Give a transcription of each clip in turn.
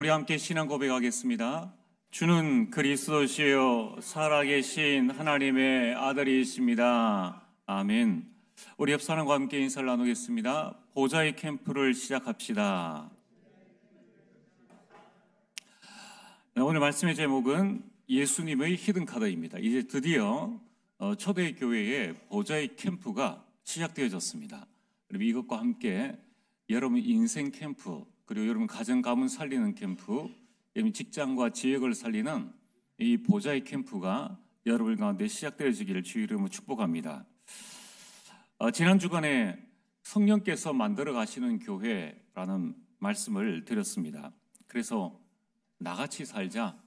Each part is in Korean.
우리 함께 신앙 고백하겠습니다. 주는 그리스도시요 살아계신 하나님의 아들이십니다. 아멘. 우리 옆 사람과 함께 인사를 나누겠습니다. 보좌의 캠프를 시작합시다. 오늘 말씀의 제목은 예수님의 히든카드입니다. 이제 드디어 초대교회의 보좌의 캠프가 시작되어졌습니다. 그리고 이것과 함께 여러분 인생 캠프, 그리고 여러분 가정 가문 살리는 캠프, 여러분 직장과 지역을 살리는 이 보좌의 캠프가 여러분 가운데 시작되어지기를 주의 이름으로 축복합니다. 지난 주간에 성령께서 만들어 가시는 교회라는 말씀을 드렸습니다. 그래서 나같이 살자,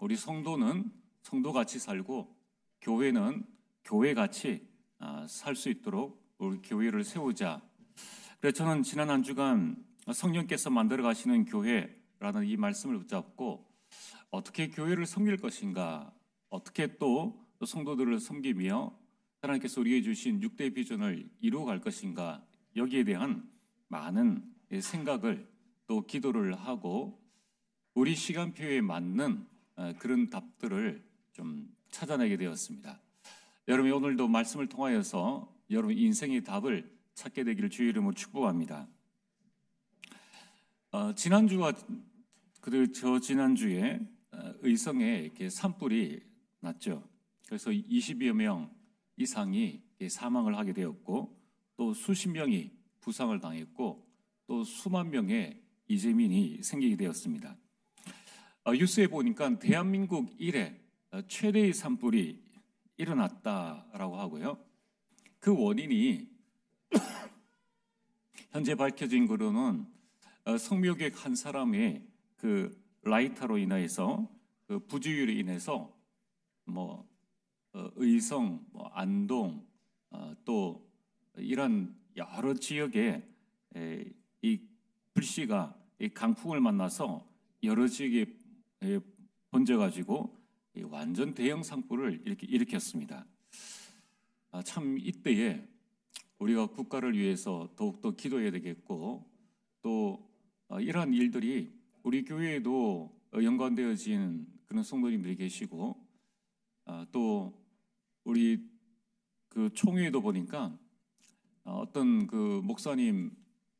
우리 성도는 성도같이 살고 교회는 교회같이 살 수 있도록 우리 교회를 세우자. 그래서 저는 지난 한 주간 성령께서 만들어 가시는 교회라는 이 말씀을 붙잡고 어떻게 교회를 섬길 것인가, 어떻게 또 성도들을 섬기며 하나님께서 우리에게 주신 6대 비전을 이루어갈 것인가, 여기에 대한 많은 생각을 또 기도를 하고 우리 시간표에 맞는 그런 답들을 좀 찾아내게 되었습니다. 여러분 오늘도 말씀을 통하여서 여러분 인생의 답을 찾게 되기를 주의 이름으로 축복합니다. 지난주와 저 지난주에 의성에 이렇게 산불이 났죠. 그래서 20여 명 이상이 사망을 하게 되었고 또 수십 명이 부상을 당했고 또 수만 명의 이재민이 생기게 되었습니다. 뉴스에 보니까 대한민국 이래 최대의 산불이 일어났다라고 하고요. 그 원인이 현재 밝혀진 거로는 성묘객 한 사람의 그 라이터로 인해서 그 부주의로 인해서 의성, 안동 또 이런 여러 지역에 이 불씨가 이 강풍을 만나서 여러 지역에 번져가지고 완전 대형 산불을 이렇게 일으켰습니다. 참 이때에 우리가 국가를 위해서 더욱더 기도해야 되겠고 또 이러한 일들이 우리 교회에도 연관되어진 그런 성도님들이 계시고 또 우리 그 총회에도 보니까 어떤 그 목사님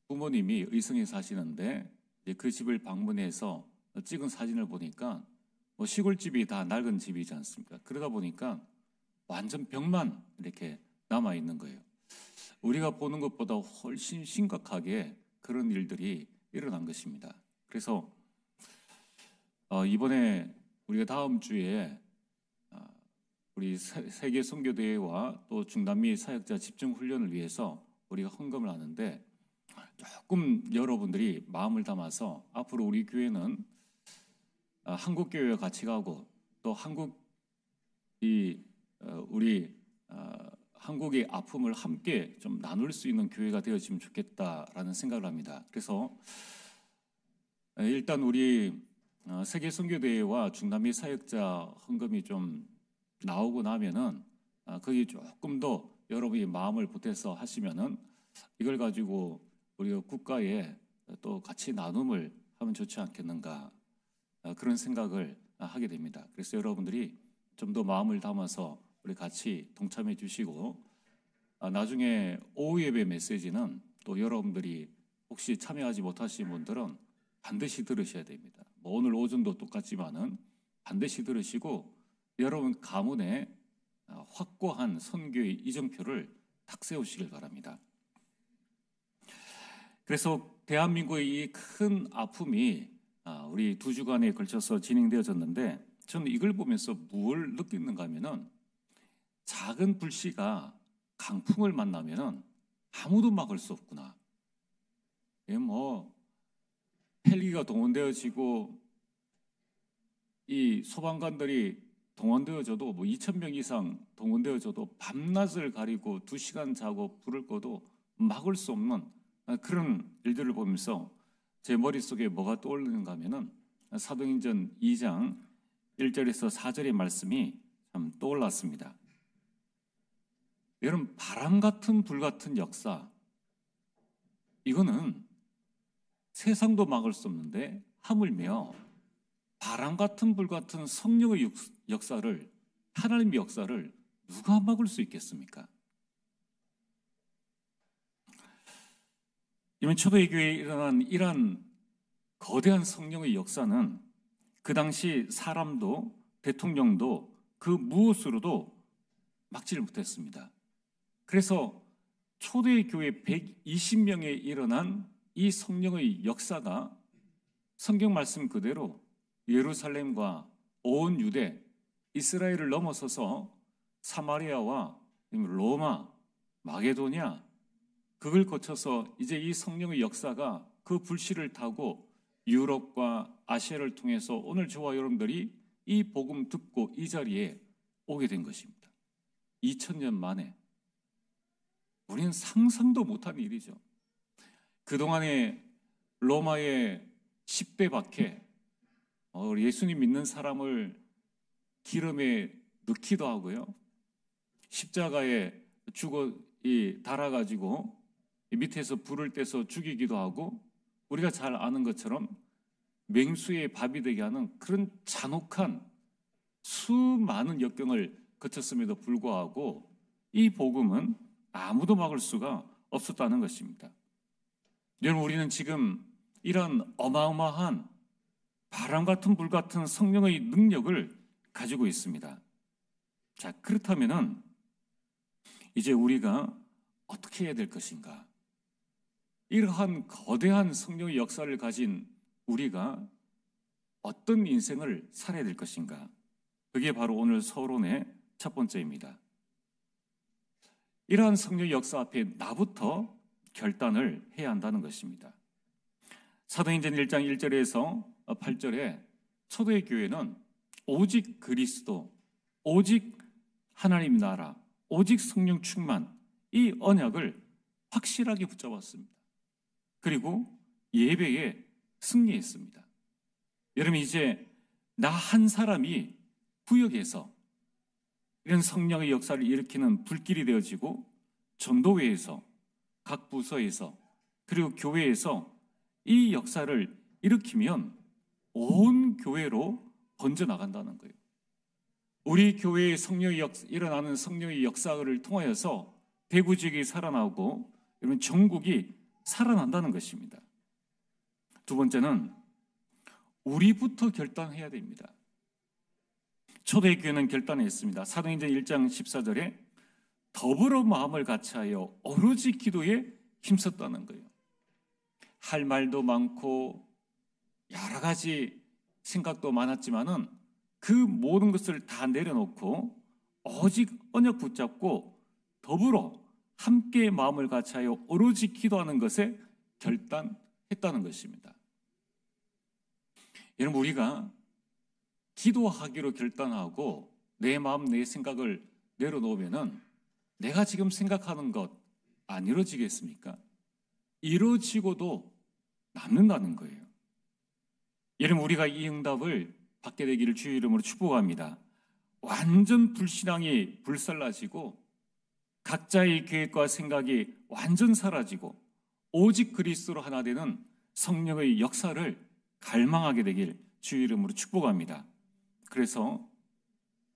부모님이 의성에 사시는데 그 집을 방문해서 찍은 사진을 보니까 시골집이 다 낡은 집이지 않습니까? 그러다 보니까 완전 벽만 이렇게 남아 있는 거예요. 우리가 보는 것보다 훨씬 심각하게 그런 일들이 일어난 것입니다. 그래서 이번에 우리가 다음 주에 우리 세계 선교대회와 또 중남미 사역자 집중 훈련을 위해서 우리가 헌금을 하는데 조금 여러분들이 마음을 담아서 앞으로 우리 교회는 한국 교회와 같이 가고 또 우리 한국의 아픔을 함께 좀 나눌 수 있는 교회가 되어지면 좋겠다라는 생각을 합니다. 그래서 일단 우리 세계 선교대회와 중남미 사역자 헌금이 좀 나오고 나면은 거기 조금 더 여러분이 마음을 보태서 하시면은 이걸 가지고 우리가 국가에 또 같이 나눔을 하면 좋지 않겠는가, 그런 생각을 하게 됩니다. 그래서 여러분들이 좀 더 마음을 담아서 우리 같이 동참해 주시고 나중에 오후 예배 메시지는 또 여러분들이 혹시 참여하지 못하신 분들은 반드시 들으셔야 됩니다. 오늘 오전도 똑같지만은 반드시 들으시고 여러분 가문에 확고한 선교의 이정표를 탁 세우시길 바랍니다. 그래서 대한민국의 이 큰 아픔이 우리 2주간에 걸쳐서 진행되어졌는데 저는 이걸 보면서 뭘 느끼는가 하면은 작은 불씨가 강풍을 만나면은 아무도 막을 수 없구나. 헬기가 동원되어지고 이 소방관들이 동원되어져도 2,000명 이상 동원되어져도 밤낮을 가리고 2시간 자고 불을 꺼도 막을 수 없는 그런 일들을 보면서 제 머릿속에 뭐가 떠오르는가 하면은 사도행전 2장 1절에서 4절의 말씀이 참 떠올랐습니다. 여러분, 바람 같은 불 같은 역사, 이거는 세상도 막을 수 없는데 하물며 바람 같은 불 같은 성령의 역사를, 하나님의 역사를 누가 막을 수 있겠습니까? 이번 초대교회에 일어난 이러한 거대한 성령의 역사는 그 당시 사람도 대통령도 그 무엇으로도 막지를 못했습니다. 그래서 초대교회 120명에 일어난 이 성령의 역사가 성경 말씀 그대로 예루살렘과 온 유대, 이스라엘을 넘어서서 사마리아와 로마, 마게도냐, 그걸 거쳐서 이제 이 성령의 역사가 그 불씨를 타고 유럽과 아시아를 통해서 오늘 저와 여러분들이 이 복음 듣고 이 자리에 오게 된 것입니다. 2000년 만에. 우리는 상상도 못한 일이죠. 그동안에 로마의 10대 박해, 예수님 믿는 사람을 기름에 넣기도 하고요. 십자가에 달아가지고 밑에서 불을 떼서 죽이기도 하고, 우리가 잘 아는 것처럼 맹수의 밥이 되게 하는 그런 잔혹한 수많은 역경을 거쳤음에도 불구하고 이 복음은 아무도 막을 수가 없었다는 것입니다. 여러분, 우리는 지금 이런 어마어마한 바람 같은 불 같은 성령의 능력을 가지고 있습니다. 자, 그렇다면은 이제 우리가 어떻게 해야 될 것인가? 이러한 거대한 성령의 역사를 가진 우리가 어떤 인생을 살아야 될 것인가? 그게 바로 오늘 서론의 첫 번째입니다. 이러한 성령의 역사 앞에 나부터 결단을 해야 한다는 것입니다. 사도행전 1장 1절에서 8절에 초대교회는 오직 그리스도, 오직 하나님 나라, 오직 성령 충만, 이 언약을 확실하게 붙잡았습니다. 그리고 예배에 승리했습니다. 여러분, 이제 나 한 사람이 구역에서 이런 성령의 역사를 일으키는 불길이 되어지고 전도회에서, 각 부서에서, 그리고 교회에서 이 역사를 일으키면 온 교회로 번져나간다는 거예요. 우리 교회에 일어나는 성령의 역사를 통하여서 대구 지역이 살아나고 이런 전국이 살아난다는 것입니다. 두 번째는 우리부터 결단해야 됩니다. 초대교회는 결단했습니다. 사도행전 1장 14절에 더불어 마음을 같이하여 오로지 기도에 힘썼다는 거예요. 할 말도 많고 여러 가지 생각도 많았지만은 그 모든 것을 다 내려놓고 오직 언약 붙잡고 더불어 함께 마음을 같이하여 오로지 기도하는 것에 결단했다는 것입니다. 여러분, 우리가 기도하기로 결단하고 내 마음, 내 생각을 내려놓으면은 내가 지금 생각하는 것 안 이루어지겠습니까? 이루어지고도 남는다는 거예요. 여러분, 우리가 이 응답을 받게 되기를 주의 이름으로 축복합니다. 완전 불신앙이 불살라지고 각자의 계획과 생각이 완전 사라지고 오직 그리스도로 하나 되는 성령의 역사를 갈망하게 되길 주의 이름으로 축복합니다. 그래서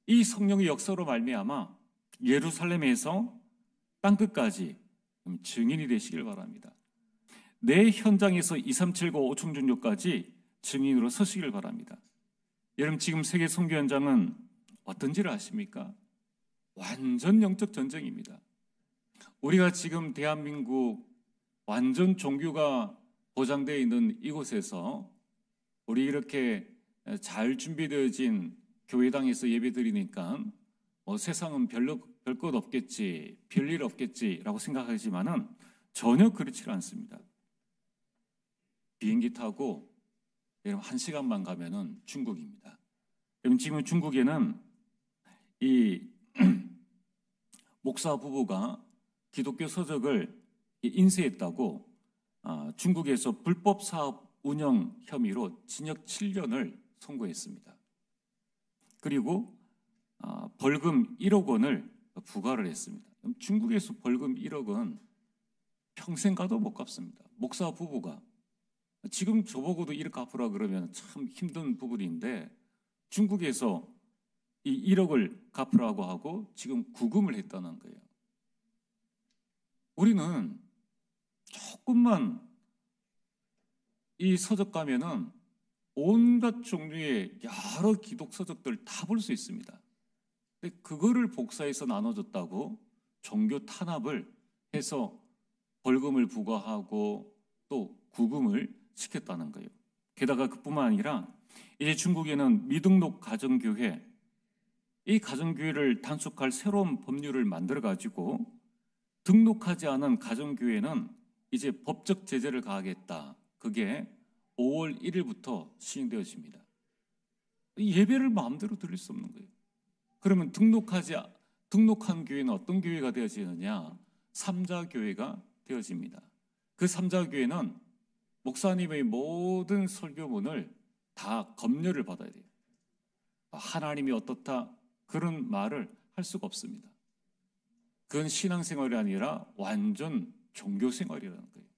이 성령의 역사로 말미암아 예루살렘에서 땅끝까지 증인이 되시길 바랍니다. 내 현장에서 2379 오충전교까지 증인으로 서시길 바랍니다. 여러분, 지금 세계 선교 현장은 어떤지를 아십니까? 완전 영적 전쟁입니다. 우리가 지금 대한민국 완전 종교가 보장되어 있는 이곳에서 우리 이렇게 잘 준비되어진 교회당에서 예배드리니까 세상은 별 것 없겠지, 별일 없겠지라고 생각하지만은 전혀 그렇지 않습니다. 비행기 타고 여러분 1시간만 가면은 중국입니다. 여러분, 지금 중국에는 이 목사 부부가 기독교 서적을 인쇄했다고 중국에서 불법 사업 운영 혐의로 징역 7년을 선고했습니다. 그리고 벌금 1억 원을 부과를 했습니다. 중국에서 벌금 1억 원 평생 가도 못 갚습니다. 목사 부부가. 지금 저보고도 1억 갚으라 그러면 참 힘든 부분인데 중국에서 이 1억을 갚으라고 하고 지금 구금을 했다는 거예요. 우리는 조금만 이 서적 가면은 온갖 종류의 여러 기독 서적들 다 볼 수 있습니다. 근데 그거를 복사해서 나눠줬다고 종교 탄압을 해서 벌금을 부과하고 또 구금을 시켰다는 거예요. 게다가 그뿐만 아니라 이제 중국에는 미등록 가정교회, 이 가정교회를 단속할 새로운 법률을 만들어 가지고 등록하지 않은 가정교회는 이제 법적 제재를 가하겠다. 그게 5월 1일부터 시행되어집니다. 예배를 마음대로 드릴 수 없는 거예요. 그러면 등록한 교회는 어떤 교회가 되어지느냐? 삼자교회가 되어집니다. 그 삼자교회는 목사님의 모든 설교문을 다 검열을 받아야 돼요. 하나님이 어떻다 그런 말을 할 수가 없습니다. 그건 신앙생활이 아니라 완전 종교생활이라는 거예요.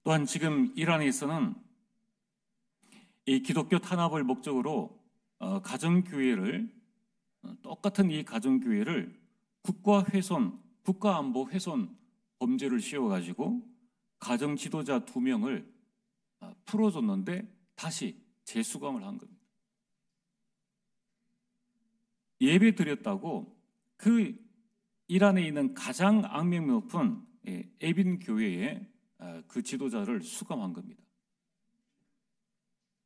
또한 지금 이란에서는 이 기독교 탄압을 목적으로 가정교회를 똑같은 이 가정교회를 국가안보 훼손 범죄를 씌워가지고 가정 지도자 2명을 풀어줬는데 다시 재수감을 한 겁니다. 예배 드렸다고 그 이란에 있는 가장 악명 높은 에빈 교회의 그 지도자를 수감한 겁니다.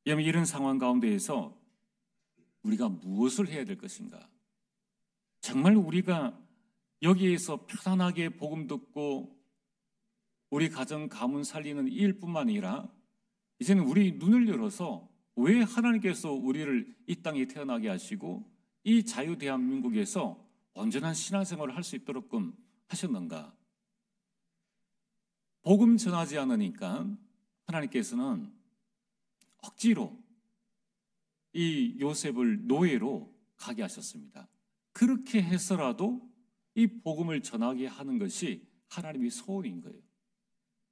여러분, 이런 상황 가운데에서 우리가 무엇을 해야 될 것인가? 정말 우리가 여기에서 편안하게 복음 듣고 우리 가정 가문 살리는 일뿐만 아니라 이제는 우리 눈을 열어서 왜 하나님께서 우리를 이 땅에 태어나게 하시고 이 자유 대한민국에서 온전한 신앙생활을 할 수 있도록 하셨는가? 복음 전하지 않으니까 하나님께서는 억지로 이 요셉을 노예로 가게 하셨습니다. 그렇게 해서라도 이 복음을 전하게 하는 것이 하나님의 소원인 거예요.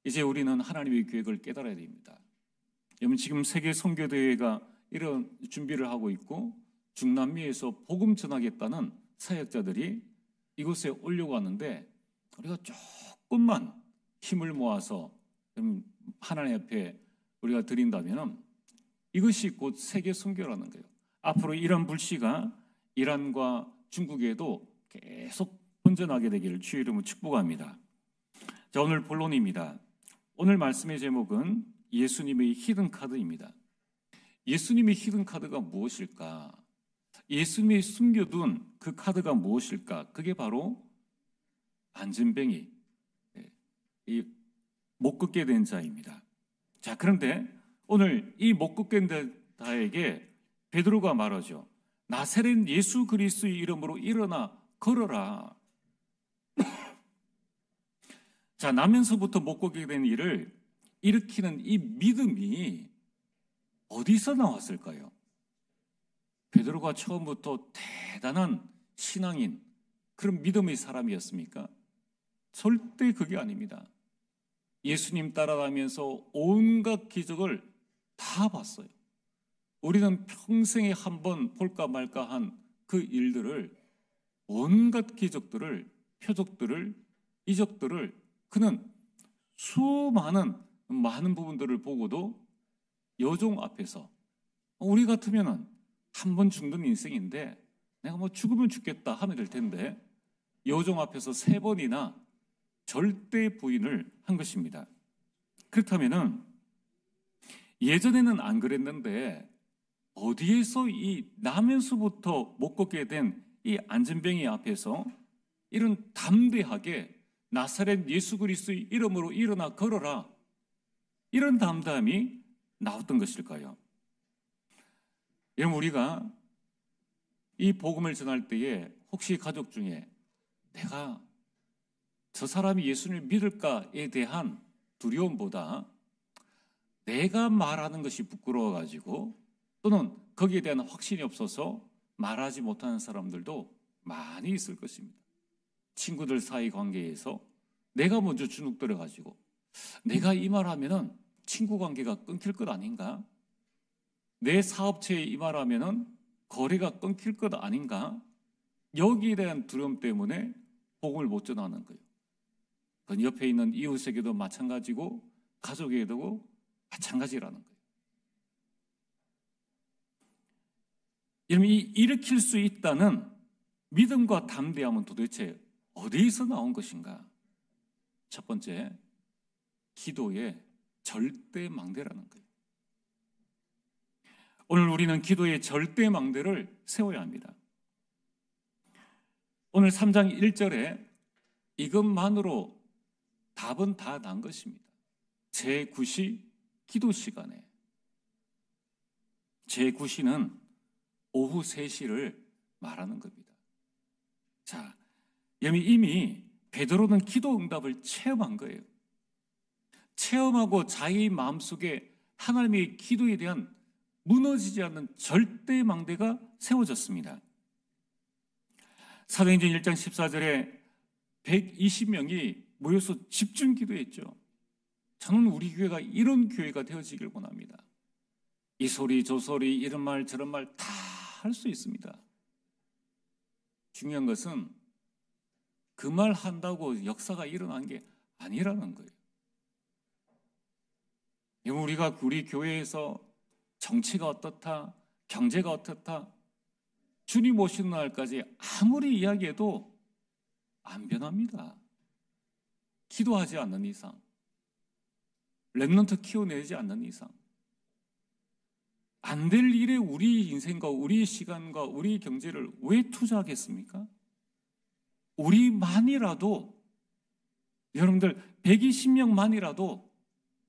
이제 우리는 하나님의 계획을 깨달아야 됩니다. 여러분, 지금 세계 선교대회가 이런 준비를 하고 있고 중남미에서 복음 전하겠다는 사역자들이 이곳에 오려고 하는데 우리가 조금만 힘을 모아서 하나님 앞에 우리가 드린다면 이것이 곧 세계 선교라는 거예요. 앞으로 이런 불씨가 이란과 중국에도 계속 번져나게 되기를 주의 이름으로 축복합니다. 자, 오늘 본론입니다. 오늘 말씀의 제목은 예수님의 히든 카드입니다. 예수님의 히든 카드가 무엇일까? 예수님이 숨겨둔 그 카드가 무엇일까? 그게 바로 안전뱅이, 이 못 걷게 된 자입니다. 자, 그런데 오늘 이 못 걷게 된 자에게 베드로가 말하죠. 나사렛 예수 그리스도의 이름으로 일어나 걸어라. 자, 나면서부터 못 걷게 된 일을 일으키는 이 믿음이 어디서 나왔을까요? 베드로가 처음부터 대단한 신앙인, 그런 믿음의 사람이었습니까? 절대 그게 아닙니다. 예수님 따라가면서 온갖 기적을 다 봤어요. 우리는 평생에 한 번 볼까 말까 한 그 일들을, 온갖 기적들을, 표적들을, 이적들을 그는 많은 부분들을 보고도 여종 앞에서 우리 같으면은 한 번 죽는 인생인데 내가 뭐 죽으면 죽겠다 하면 될 텐데 여종 앞에서 3번이나 절대 부인을 한 것입니다. 그렇다면은 예전에는 안 그랬는데 어디에서 이 나면서부터 못 걷게 된 이 안전뱅이 앞에서 이런 담대하게 나사렛 예수 그리스도의 이름으로 일어나 걸어라, 이런 담담이 나왔던 것일까요? 여러분, 우리가 이 복음을 전할 때에 혹시 가족 중에 내가 저 사람이 예수님을 믿을까에 대한 두려움보다 내가 말하는 것이 부끄러워가지고 또는 거기에 대한 확신이 없어서 말하지 못하는 사람들도 많이 있을 것입니다. 친구들 사이 관계에서 내가 먼저 주눅 들어가지고 내가 이 말하면은 친구 관계가 끊길 것 아닌가? 내 사업체에 이 말하면은 거래가 끊길 것 아닌가? 여기에 대한 두려움 때문에 복음을 못 전하는 거예요. 그건 옆에 있는 이웃에게도 마찬가지고 가족에게도 마찬가지라는 거예요. 여러분, 이 일으킬 수 있다는 믿음과 담대함은 도대체 어디에서 나온 것인가? 첫 번째, 기도의 절대망대라는 거예요. 오늘 우리는 기도의 절대망대를 세워야 합니다. 오늘 3장 1절에 이것만으로 답은 다 난 것입니다. 제9시 기도 시간에. 제9시는 오후 3시를 말하는 겁니다. 자, 이미 베드로는 기도 응답을 체험한 거예요. 체험하고 자기 마음속에 하나님의 기도에 대한 무너지지 않는 절대망대가 세워졌습니다. 사도행전 1장 14절에 120명이 모여서 집중 기도했죠. 저는 우리 교회가 이런 교회가 되어지길 원합니다. 이 소리 저 소리 이런 말 저런 말 다 할 수 있습니다. 중요한 것은 그 말 한다고 역사가 일어난 게 아니라는 거예요. 우리가 우리 교회에서 정치가 어떻다, 경제가 어떻다, 주님 오시는 날까지 아무리 이야기해도 안 변합니다. 기도하지 않는 이상, 렘넌트 키워내지 않는 이상, 안 될 일에 우리 인생과 우리 시간과 우리 경제를 왜 투자하겠습니까? 우리만이라도, 여러분들 120명만이라도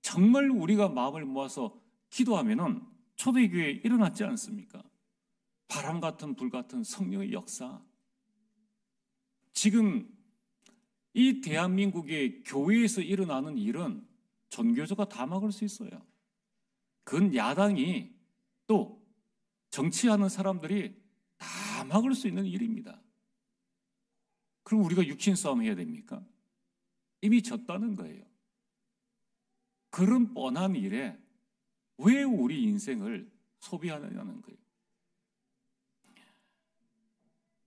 정말 우리가 마음을 모아서 기도하면은 초대교회에 일어났지 않습니까? 바람 같은 불 같은 성령의 역사. 지금 이 대한민국의 교회에서 일어나는 일은 전교조가 다 막을 수 있어요. 그건 야당이 또 정치하는 사람들이 다 막을 수 있는 일입니다. 그럼 우리가 육신 싸움 해야 됩니까? 이미 졌다는 거예요. 그런 뻔한 일에 왜 우리 인생을 소비하느냐는 거예요.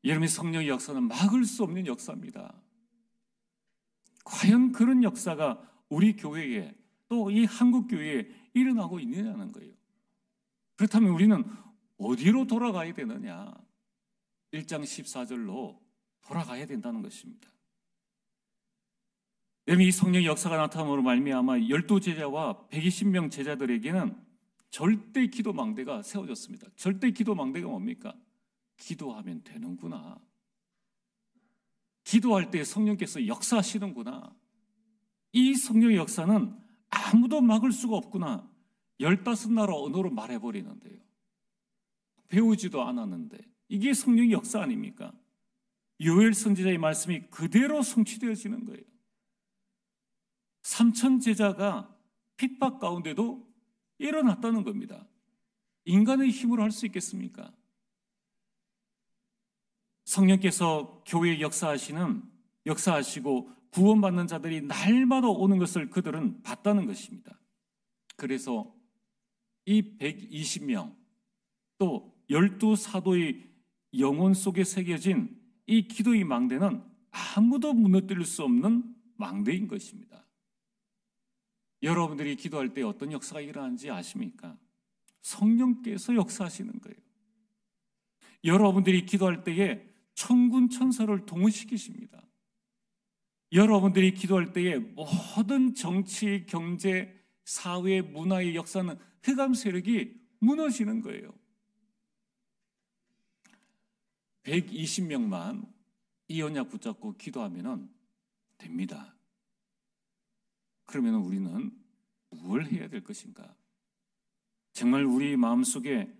여러분, 성령의 역사는 막을 수 없는 역사입니다. 과연 그런 역사가 우리 교회에 또 이 한국 교회에 일어나고 있느냐는 거예요. 그렇다면 우리는 어디로 돌아가야 되느냐? 1장 14절로 돌아가야 된다는 것입니다. 여러분, 이 성령의 역사가 나타남으로 말미암아 12제자와 120명 제자들에게는 절대 기도 망대가 세워졌습니다. 절대 기도 망대가 뭡니까? 기도하면 되는구나. 기도할 때 성령께서 역사하시는구나. 이 성령의 역사는 아무도 막을 수가 없구나. 15나라 언어로 말해버리는데요. 배우지도 않았는데 이게 성령의 역사 아닙니까? 요엘 선지자의 말씀이 그대로 성취되어지는 거예요. 3천 제자가 핍박 가운데도 일어났다는 겁니다. 인간의 힘으로 할 수 있겠습니까? 성령께서 교회에 역사하시고 구원받는 자들이 날마다 오는 것을 그들은 봤다는 것입니다. 그래서 이 120명 또 12사도의 영혼 속에 새겨진 이 기도의 망대는 아무도 무너뜨릴 수 없는 망대인 것입니다. 여러분들이 기도할 때 어떤 역사가 일어나는지 아십니까? 성령께서 역사하시는 거예요. 여러분들이 기도할 때에 천군 천사를 동원시키십니다. 여러분들이 기도할 때에 모든 정치, 경제, 사회, 문화의 역사는 흑암 세력이 무너지는 거예요. 120명만 이 언약 붙잡고 기도하면 됩니다. 그러면 우리는 뭘 해야 될 것인가? 정말 우리 마음속에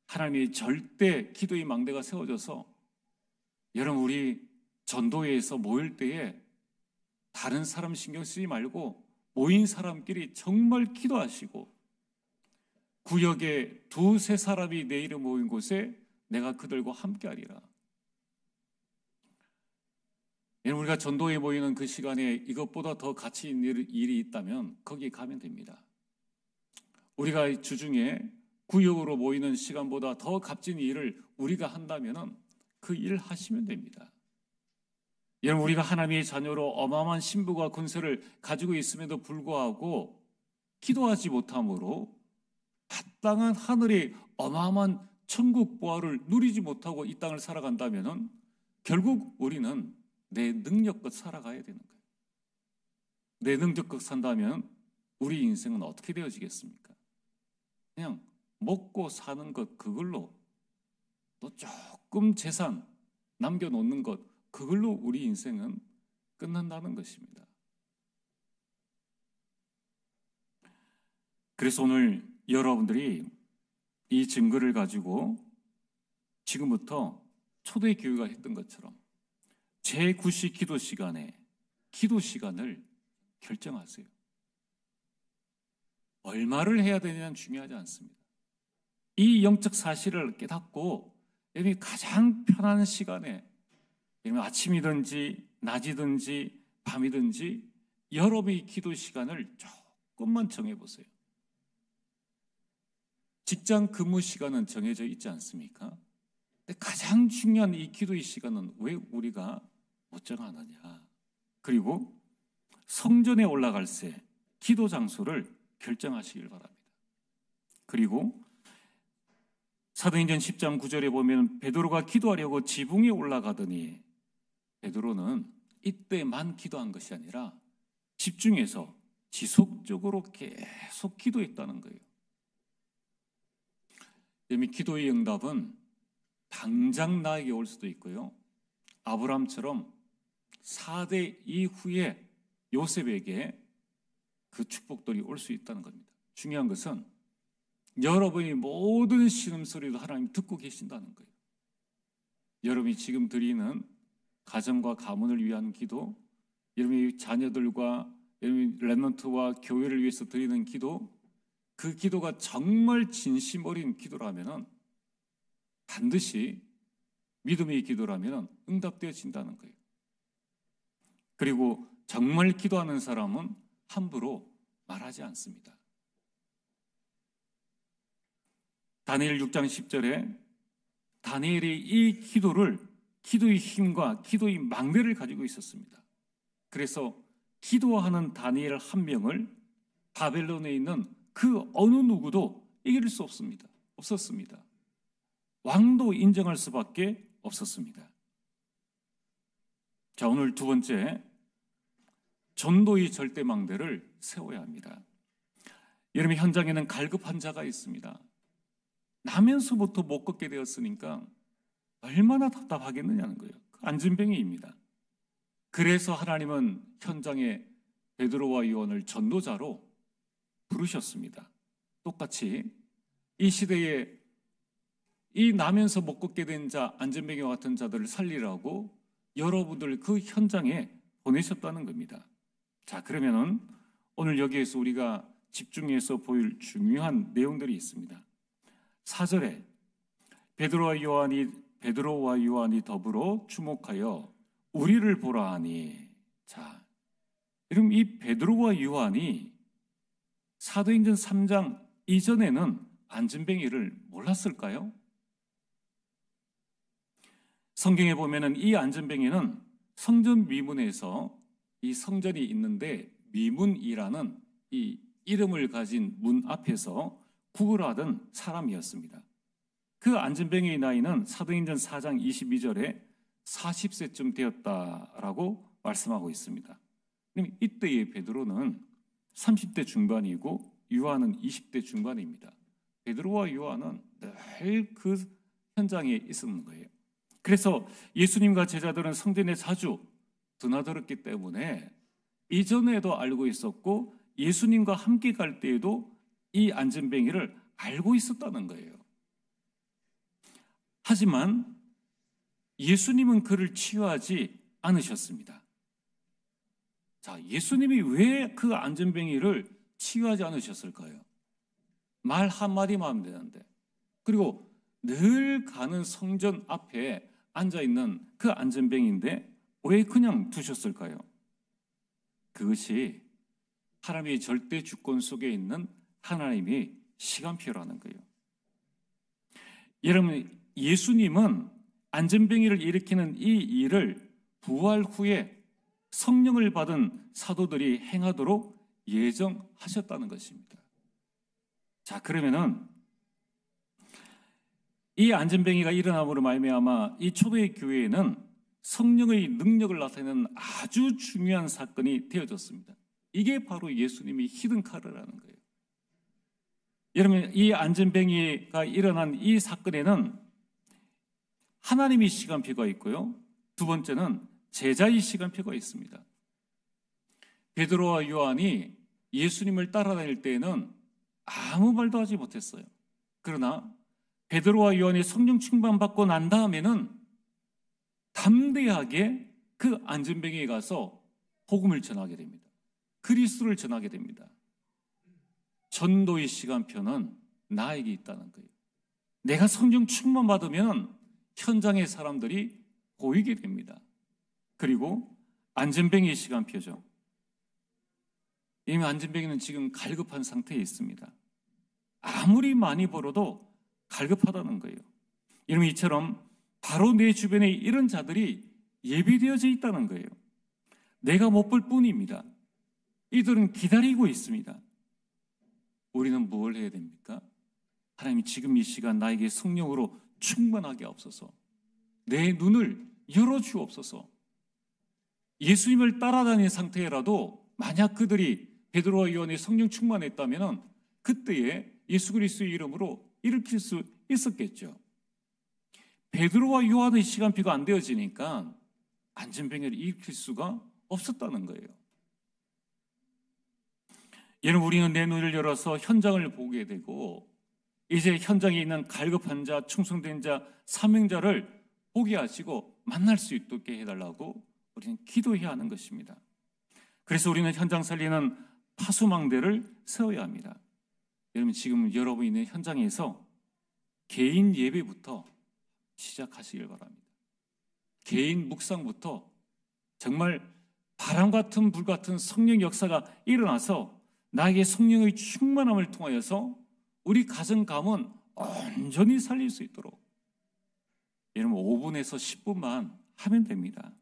하나님의 절대 기도의 망대가 세워져서 여러분, 우리 전도회에서 모일 때에 다른 사람 신경 쓰지 말고 모인 사람끼리 정말 기도하시고, 구역에 2-3사람이 내 이름 모인 곳에 내가 그들과 함께하리라. 우리가 전도에 모이는 그 시간에 이것보다 더 가치 있는 일이 있다면 거기에 가면 됩니다. 우리가 주중에 구역으로 모이는 시간보다 더 값진 일을 우리가 한다면 그 일 하시면 됩니다. 여러분, 우리가 하나님의 자녀로 어마어마한 신부가 권세를 가지고 있음에도 불구하고 기도하지 못함으로 마땅한 하늘의 어마어마한 천국 보화를 누리지 못하고 이 땅을 살아간다면 결국 우리는 내 능력껏 살아가야 되는 거예요. 내 능력껏 산다면 우리 인생은 어떻게 되어지겠습니까? 그냥 먹고 사는 것, 그걸로 또 조금 재산 남겨놓는 것, 그걸로 우리 인생은 끝난다는 것입니다. 그래서 오늘 여러분들이 이 증거를 가지고 지금부터 초대교회가 했던 것처럼 제9시 기도 시간에 기도 시간을 결정하세요. 얼마를 해야 되냐는 중요하지 않습니다. 이 영적 사실을 깨닫고 여러분이 가장 편한 시간에, 여러분 아침이든지 낮이든지 밤이든지 여러분의 기도 시간을 조금만 정해보세요. 직장 근무 시간은 정해져 있지 않습니까? 근데 가장 중요한 이 기도의 시간은 왜 우리가 못 정하느냐? 그리고 성전에 올라갈 새 기도 장소를 결정하시길 바랍니다. 그리고 사도행전 10장 9절에 보면 베드로가 기도하려고 지붕에 올라가더니, 베드로는 이때만 기도한 것이 아니라 집중해서 지속적으로 계속 기도했다는 거예요. 이미 기도의 응답은 당장 나에게 올 수도 있고요, 아브라함처럼 4대 이후에 요셉에게 그 축복들이 올 수 있다는 겁니다. 중요한 것은 여러분이 모든 신음소리도 하나님 듣고 계신다는 거예요. 여러분이 지금 드리는 가정과 가문을 위한 기도, 여러분의 자녀들과 여러분의 렘넌트와 교회를 위해서 드리는 기도, 그 기도가 정말 진심 어린 기도라면 반드시 믿음의 기도라면 응답되어진다는 거예요. 그리고 정말 기도하는 사람은 함부로 말하지 않습니다. 다니엘 6장 10절에 다니엘이 이 기도의 힘과 기도의 망대를 가지고 있었습니다. 그래서 기도하는 다니엘 한 명을 바벨론에 있는 그 어느 누구도 이길 수 없었습니다. 왕도 인정할 수밖에 없었습니다. 자, 오늘 두 번째, 전도의 절대망대를 세워야 합니다. 여러분, 현장에는 갈급 환자가 있습니다. 나면서부터 못 걷게 되었으니까 얼마나 답답하겠느냐는 거예요. 안진뱅이입니다. 그래서 하나님은 현장에 베드로와 요한을 전도자로 부르셨습니다. 똑같이 이 시대에 이 나면서 못 걷게 된 자, 안진뱅이와 같은 자들을 살리라고 여러분들 그 현장에 보내셨다는 겁니다. 자, 그러면은 오늘 여기에서 우리가 집중해서 보일 중요한 내용들이 있습니다. 4절에 베드로와 요한이 더불어 주목하여 우리를 보라 하니, 자, 여러분, 이 베드로와 요한이 사도행전 3장 이전에는 안진뱅이를 몰랐을까요? 성경에 보면은 이 안진뱅이는 성전 미문에서, 이 성전이 있는데 미문이라는 이 이름을 가진 문 앞에서 구걸하던 사람이었습니다. 그 안진뱅이의 나이는 사도행전 4장 22절에 40세쯤 되었다라고 말씀하고 있습니다. 이때의 베드로는 30대 중반이고 요한은 20대 중반입니다. 베드로와 요한은 늘 그 현장에 있었는 거예요. 그래서 예수님과 제자들은 성전에 자주 드나들었기 때문에 이전에도 알고 있었고 예수님과 함께 갈 때에도 이 안진뱅이를 알고 있었다는 거예요. 하지만 예수님은 그를 치유하지 않으셨습니다. 자, 예수님이 왜 그 안진뱅이를 치유하지 않으셨을까요? 말 한마디만 하면 되는데, 그리고 늘 가는 성전 앞에 앉아있는 그 안진뱅이인데 왜 그냥 두셨을까요? 그것이 하나님의 절대 주권 속에 있는 하나님의 시간표라는 거예요. 여러분, 예수님은 안전병이를 일으키는 이 일을 부활 후에 성령을 받은 사도들이 행하도록 예정하셨다는 것입니다. 자, 그러면은 이 안전병이가 일어남으로 말미암아 이 초대의 교회에는 성령의 능력을 나타내는 아주 중요한 사건이 되어졌습니다. 이게 바로 예수님의 히든카르라는 거예요. 여러분, 이 안전병이가 일어난 이 사건에는 하나님의 시간표가 있고요. 두 번째는 제자의 시간표가 있습니다. 베드로와 요한이 예수님을 따라다닐 때에는 아무 말도 하지 못했어요. 그러나 베드로와 요한이 성령 충만받고 난 다음에는 담대하게 그 안전병에 가서 복음을 전하게 됩니다. 그리스도를 전하게 됩니다. 전도의 시간표는 나에게 있다는 거예요. 내가 성령 충만받으면 현장의 사람들이 보이게 됩니다. 그리고 안전병의 시간표죠. 이미 안전병이는 지금 갈급한 상태에 있습니다. 아무리 많이 벌어도 갈급하다는 거예요. 여러분, 이처럼 바로 내 주변에 이런 자들이 예비되어져 있다는 거예요. 내가 못 볼 뿐입니다. 이들은 기다리고 있습니다. 우리는 뭘 해야 됩니까? 하나님이 지금 이 시간 나에게 성령으로 충만하게 하옵소서. 내 눈을 열어주옵소서. 예수님을 따라다니는 상태라도 만약 그들이 베드로와 요한의 성령 충만했다면 그때에 예수 그리스도의 이름으로 일으킬 수 있었겠죠. 베드로와 요한의 시간표가 안 되어지니까 안전병을 일으킬 수가 없었다는 거예요. 여러분, 우리는 내 눈을 열어서 현장을 보게 되고 이제 현장에 있는 갈급한 자, 충성된 자, 사명자를 보게 하시고 만날 수 있게 해달라고 우리는 기도해야 하는 것입니다. 그래서 우리는 현장 살리는 파수망대를 세워야 합니다. 여러분, 지금 여러분이 있는 현장에서 개인 예배부터 시작하시길 바랍니다. 개인 묵상부터 정말 바람 같은 불 같은 성령 역사가 일어나서 나에게 성령의 충만함을 통하여서 우리 가정 가문 온전히 살릴 수 있도록 여러분 5분에서 10분만 하면 됩니다.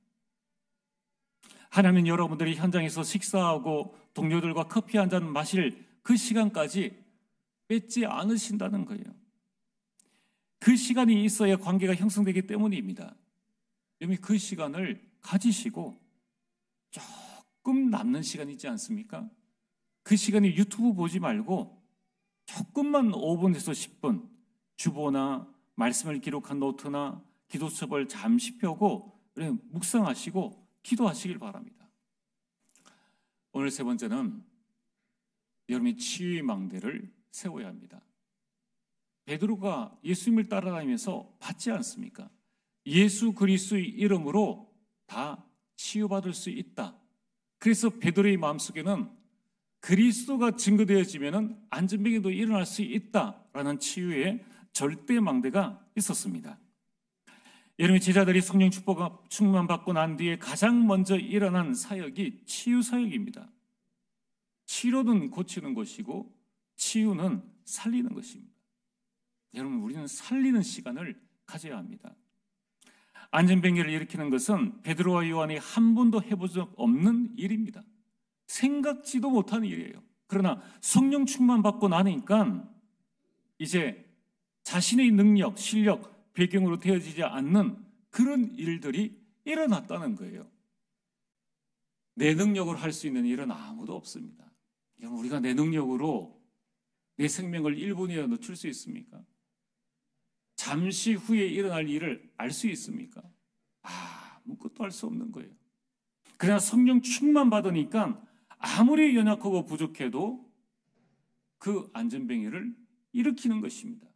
하나님은 여러분들이 현장에서 식사하고 동료들과 커피 한 잔 마실 그 시간까지 뺏지 않으신다는 거예요. 그 시간이 있어야 관계가 형성되기 때문입니다. 여러분, 그 시간을 가지시고 조금 남는 시간 있지 않습니까? 그 시간에 유튜브 보지 말고 조금만 5분에서 10분 주보나 말씀을 기록한 노트나 기도첩을 잠시 펴고 묵상하시고 기도하시길 바랍니다. 오늘 세 번째는 여러분이 치유의 망대를 세워야 합니다. 베드로가 예수님을 따라다니면서 받지 않습니까? 예수 그리스도의 이름으로 다 치유받을 수 있다. 그래서 베드로의 마음속에는 그리스도가 증거되어지면 안전병에도 일어날 수 있다라는 치유의 절대 망대가 있었습니다. 여러분, 제자들이 성령 축복 충만받고 난 뒤에 가장 먼저 일어난 사역이 치유 사역입니다. 치료는 고치는 것이고 치유는 살리는 것입니다. 여러분, 우리는 살리는 시간을 가져야 합니다. 안전병기를 일으키는 것은 베드로와 요한이 한 번도 해본 적 없는 일입니다. 생각지도 못한 일이에요. 그러나 성령 충만받고 나니까 이제 자신의 능력, 실력, 배경으로 되어지지 않는 그런 일들이 일어났다는 거예요. 내 능력으로 할 수 있는 일은 아무도 없습니다. 우리가 내 능력으로 내 생명을 1분이라도 늦출 수 있습니까? 잠시 후에 일어날 일을 알 수 있습니까? 아무것도 알 수 없는 거예요. 그러나 성령 충만 받으니까 아무리 연약하고 부족해도 그 안전병이를 일으키는 것입니다.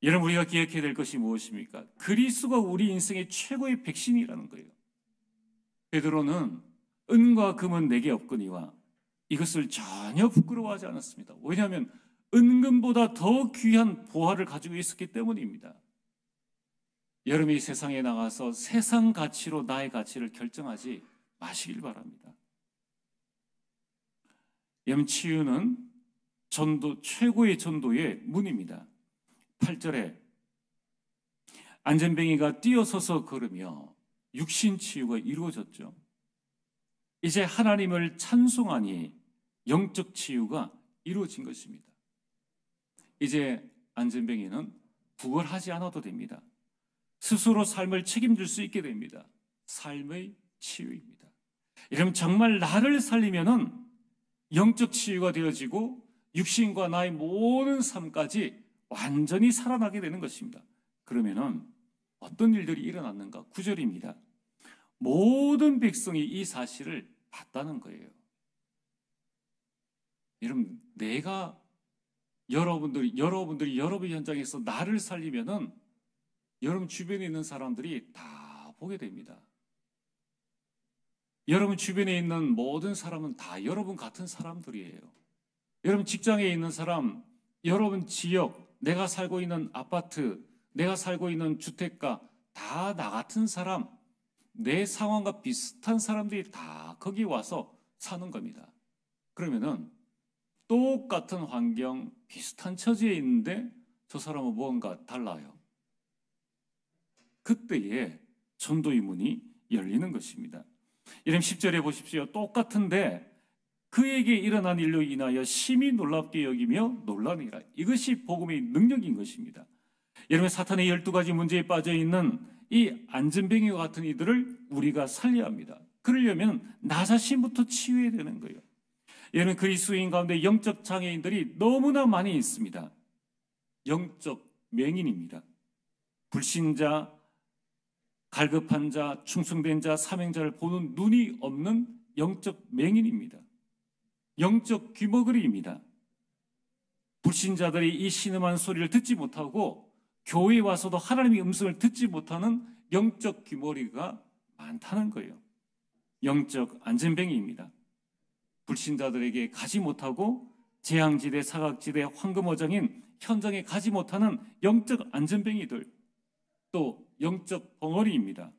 여러분, 우리가 기억해야 될 것이 무엇입니까? 그리스도가 우리 인생의 최고의 백신이라는 거예요. 베드로는 은과 금은 내게 없거니와 이것을 전혀 부끄러워하지 않았습니다. 왜냐하면 은금보다 더 귀한 보화를 가지고 있었기 때문입니다. 여러분이 세상에 나가서 세상 가치로 나의 가치를 결정하지 마시길 바랍니다. 여러분, 치유는 최고의 전도의 문입니다. 8절에 안전뱅이가 뛰어서서 걸으며 육신 치유가 이루어졌죠. 이제 하나님을 찬송하니 영적 치유가 이루어진 것입니다. 이제 안전뱅이는 구걸하지 않아도 됩니다. 스스로 삶을 책임질 수 있게 됩니다. 삶의 치유입니다. 여러분, 정말 나를 살리면은 영적 치유가 되어지고 육신과 나의 모든 삶까지 완전히 살아나게 되는 것입니다. 그러면은 어떤 일들이 일어났는가? 9절입니다. 모든 백성이 이 사실을 봤다는 거예요. 여러분, 여러분들이 여러분 현장에서 나를 살리면은 여러분 주변에 있는 사람들이 다 보게 됩니다. 여러분 주변에 있는 모든 사람은 다 여러분 같은 사람들이에요. 여러분 직장에 있는 사람, 여러분 지역, 내가 살고 있는 아파트, 내가 살고 있는 주택가, 다 나 같은 사람, 내 상황과 비슷한 사람들이 다 거기 와서 사는 겁니다. 그러면은 똑같은 환경, 비슷한 처지에 있는데 저 사람은 무언가 달라요. 그때에 전도의 문이 열리는 것입니다. 이름 10절에 보십시오. 똑같은데 그에게 일어난 일로 인하여 심히 놀랍게 여기며 놀라니라. 이것이 복음의 능력인 것입니다. 여러분, 사탄의 12가지 문제에 빠져있는 이 안전뱅이와 같은 이들을 우리가 살려야 합니다. 그러려면 나 자신부터 치유해야 되는 거예요. 여러분, 그리스도인 가운데 영적 장애인들이 너무나 많이 있습니다. 영적 맹인입니다. 불신자, 갈급한 자, 충성된 자, 사명자를 보는 눈이 없는 영적 맹인입니다. 영적 귀머거리입니다. 불신자들이 이 신음한 소리를 듣지 못하고 교회에 와서도 하나님의 음성을 듣지 못하는 영적 귀머거리가 많다는 거예요. 영적 안전뱅이입니다. 불신자들에게 가지 못하고 재앙지대, 사각지대, 황금어장인 현장에 가지 못하는 영적 안전뱅이들, 또 영적 벙어리입니다.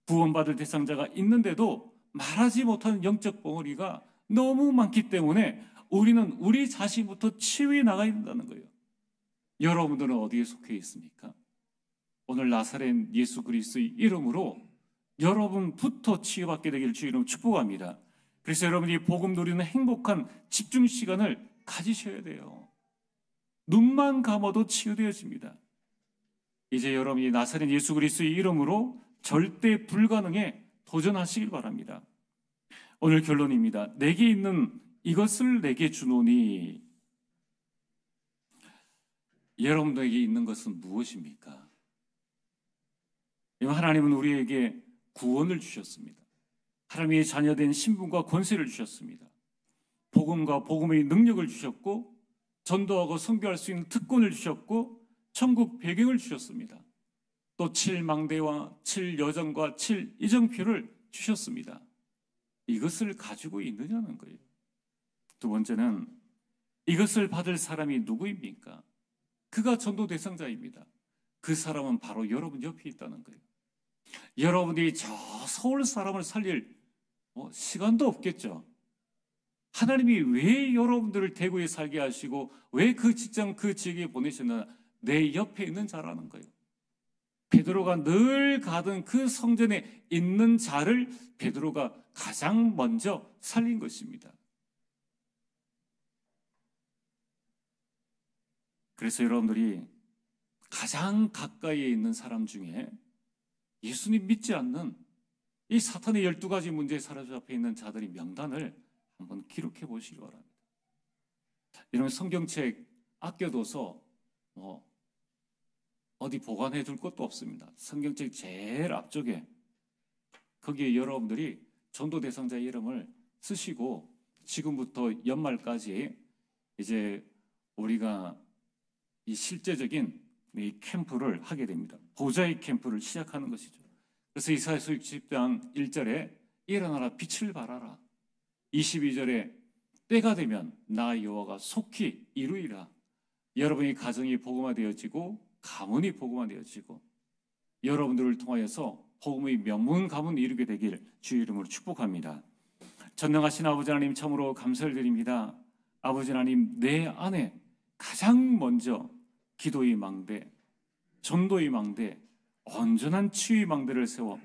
구원받을 대상자가 있는데도 말하지 못하는 영적 벙어리가 너무 많기 때문에 우리는 우리 자신부터 치유해 나가야 된다는 거예요. 여러분들은 어디에 속해 있습니까? 오늘 나사렛 예수 그리스도의 이름으로 여러분부터 치유받게 되기를 주의 이름으로 축복합니다. 그래서 여러분이 복음 누리는 행복한 집중 시간을 가지셔야 돼요. 눈만 감아도 치유되어집니다. 이제 여러분이 나사렛 예수 그리스도의 이름으로 절대 불가능에 도전하시길 바랍니다. 오늘 결론입니다. 내게 있는 이것을 내게 주노니, 여러분들에게 있는 것은 무엇입니까? 하나님은 우리에게 구원을 주셨습니다. 하나님의 자녀된 신분과 권세를 주셨습니다. 복음과 복음의 능력을 주셨고, 전도하고 선교할 수 있는 특권을 주셨고, 천국 배경을 주셨습니다. 또 7망대와 7여정과 7이정표를 주셨습니다. 이것을 가지고 있느냐는 거예요. 두 번째는 이것을 받을 사람이 누구입니까? 그가 전도 대상자입니다. 그 사람은 바로 여러분 옆에 있다는 거예요. 여러분이 저 서울 사람을 살릴 시간도 없겠죠. 하나님이 왜 여러분들을 대구에 살게 하시고 왜 그 직장 그 지역에 보내셨나? 내 옆에 있는 자라는 거예요. 베드로가 늘 가던 그 성전에 있는 자를 베드로가 가장 먼저 살린 것입니다. 그래서 여러분들이 가장 가까이에 있는 사람 중에 예수님 믿지 않는 이 사탄의 12가지 문제에 사로잡혀 있는 자들의 명단을 한번 기록해 보시기 바랍니다. 이런 성경책 아껴둬서 어디 보관해 둘 것도 없습니다. 성경책 제일 앞쪽에 거기에 여러분들이 전도 대상자의 이름을 쓰시고 지금부터 연말까지 이제 우리가 이 실제적인 이 캠프를 하게 됩니다. 보좌의 캠프를 시작하는 것이죠. 그래서 이사야서 60장 1절에 일어나라 빛을 발하라. 22절에 때가 되면 나 여호와가 속히 이루리라. 여러분의 가정이 복음화되어지고 가문이 복음화되어지고 여러분들을 통하여서 복음의 명문 가문 이루게 되길 주의 이름으로 축복합니다. 전능하신 아버지 하나님, 참으로 감사를 드립니다. 아버지 하나님, 내 안에 가장 먼저 기도의 망대, 전도의 망대, 온전한 치유의 망대를 세워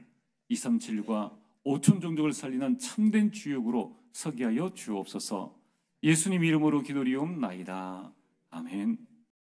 237과 5천 종족을 살리는 참된 주역으로 서게 하여 주옵소서. 예수님 이름으로 기도리옵나이다. 아멘.